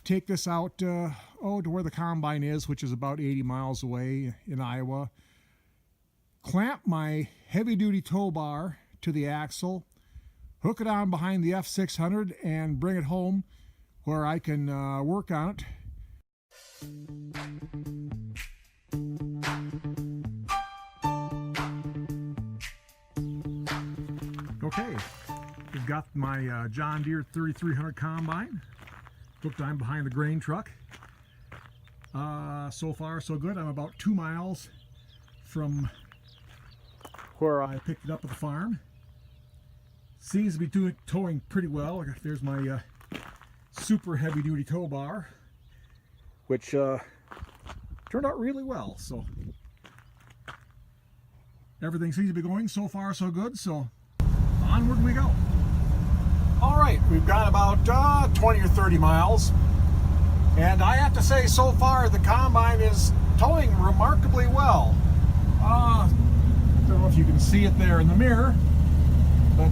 take this out to where the combine is, which is about 80 miles away in Iowa. Clamp my heavy-duty tow bar to the axle, hook it on behind the F600, and bring it home where I can work on it. Okay, we've got my John Deere 3300 combine hooked on behind the grain truck. So far so good. I'm about 2 miles from where I picked it up at the farm. Seems to be towing pretty well. There's my super heavy duty tow bar, which turned out really well. So everything seems to be going so far so good. So onward we go. All right, we've got about 20 or 30 miles, and I have to say, so far the combine is towing remarkably well. Don't know if you can see it there in the mirror, but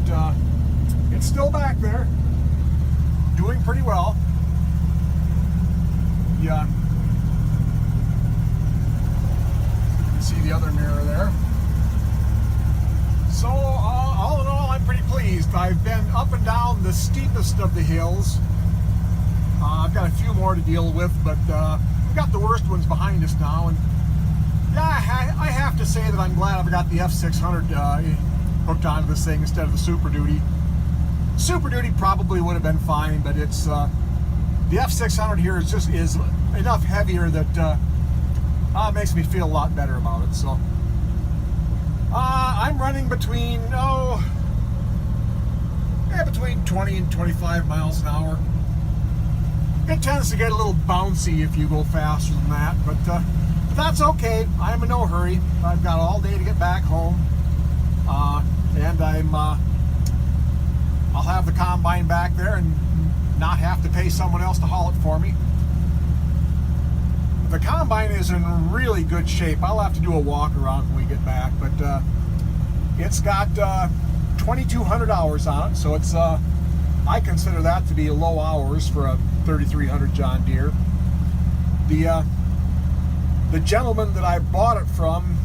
it's still back there, doing pretty well. Yeah, you can see the other mirror there. So all in all, I'm pretty pleased. I've been up and down the steepest of the hills. I've got a few more to deal with, but we've got the worst ones behind us now. And yeah, I have to say that I'm glad I've got the F600 hooked onto this thing instead of the Super Duty. Super Duty probably would have been fine, but it's the F600 here is enough heavier that makes me feel a lot better about it. So I'm running between between 20 and 25 miles an hour. It tends to get a little bouncy if you go faster than that, but that's okay. I'm in no hurry. I've got all day to get back home, and I'll have the combine back there and not have to pay someone else to haul it for me. The combine is in really good shape. I'll have to do a walk around when we get back, but it's got 2,200 hours on it, so it's I consider that to be low hours for a 3300 John Deere. The gentleman that I bought it from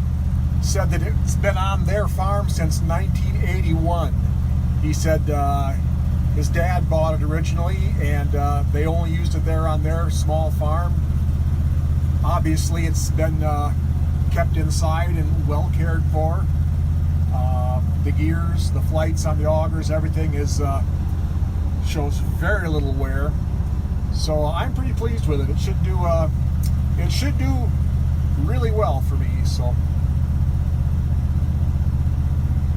said that it's been on their farm since 1981. He said his dad bought it originally, and they only used it there on their small farm. Obviously, it's been kept inside and well cared for. The gears, the flights on the augers, everything is shows very little wear. So I'm pretty pleased with it. It should do really well for me. So,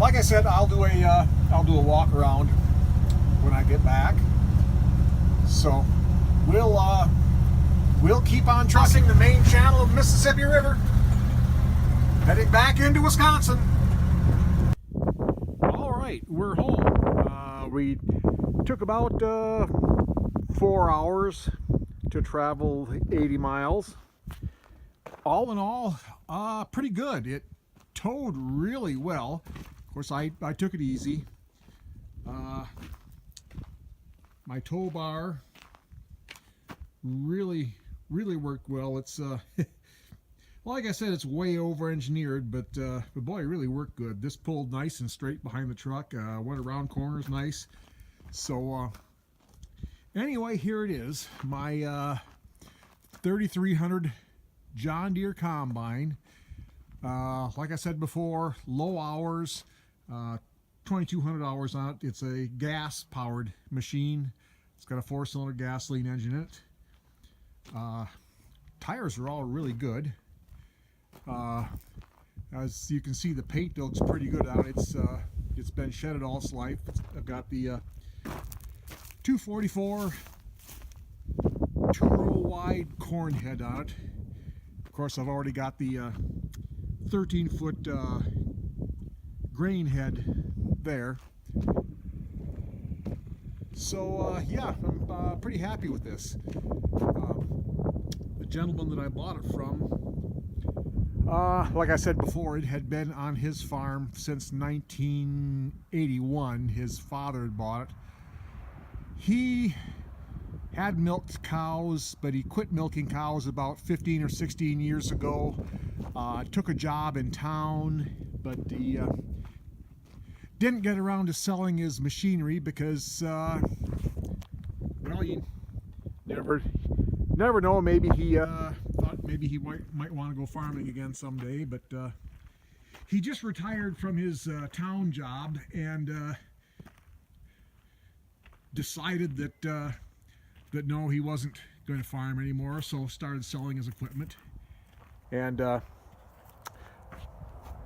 like I said, I'll do a walk around when I get back. So we'll keep on crossing the main channel of the Mississippi River, heading back into Wisconsin. All right, we're home. We took about 4 hours to travel 80 miles. All in all, pretty good. It towed really well. Of course, I took it easy. My tow bar really worked well. It's like I said, it's way over engineered, but boy, it really worked good. This pulled nice and straight behind the truck, went around corners nice. So anyway, here it is, my 3300 John Deere combine. Like I said before, low hours, 2,200 hours on it. It's a gas powered machine. It's got a 4-cylinder gasoline engine in it. Tires are all really good. As you can see, the paint looks pretty good on it. It's been shedded all its life. I've got the 244 2-row wide corn head on it. Of course, I've already got the 13-foot grain head there. So yeah, I'm pretty happy with this. The gentleman that I bought it from, like I said before, it had been on his farm since 1981. His father had bought it. He had milked cows, but he quit milking cows about 15 or 16 years ago. Took a job in town, but he didn't get around to selling his machinery because, well, you never know. Maybe he thought maybe he might want to go farming again someday, but he just retired from his town job and decided that no, he wasn't going to farm anymore, so started selling his equipment. And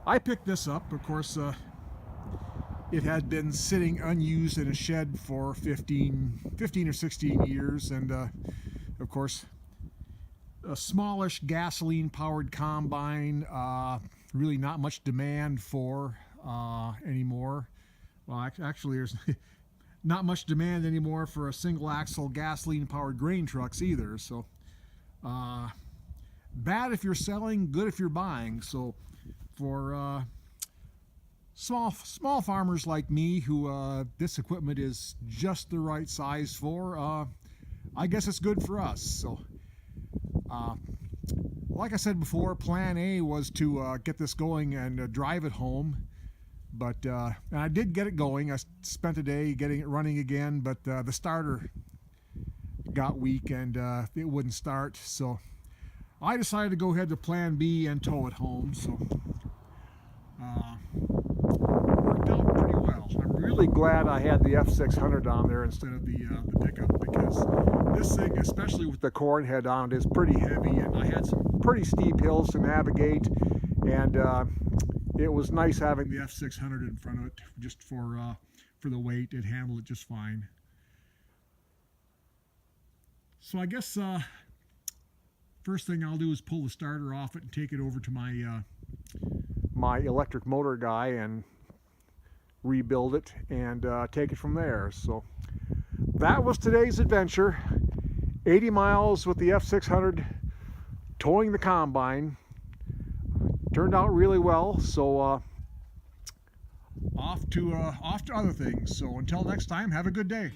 I picked this up. Of course, it had been sitting unused in a shed for 15 or 16 years, and of course, a smallish gasoline-powered combine, really not much demand for anymore. Well, actually, there's not much demand anymore for a single-axle gasoline-powered grain trucks either. So, bad if you're selling, good if you're buying. So, for small farmers like me, who this equipment is just the right size for, I guess it's good for us. So, like I said before, plan A was to get this going and drive it home. But and I did get it going. I spent a day getting it running again, but the starter got weak and it wouldn't start. So I decided to go ahead to plan B and tow it home. So worked out pretty well. I'm really glad I had the F600 on there instead of the pickup, because this thing, especially with the corn head on it, is pretty heavy, and I had some pretty steep hills to navigate, and it was nice having the F600 in front of it just for the weight. It handled it just fine. So I guess first thing I'll do is pull the starter off it and take it over to my my electric motor guy and rebuild it and take it from there. So that was today's adventure. 80 miles with the F600 towing the combine. Turned out really well, so off to other things. So until next time, have a good day.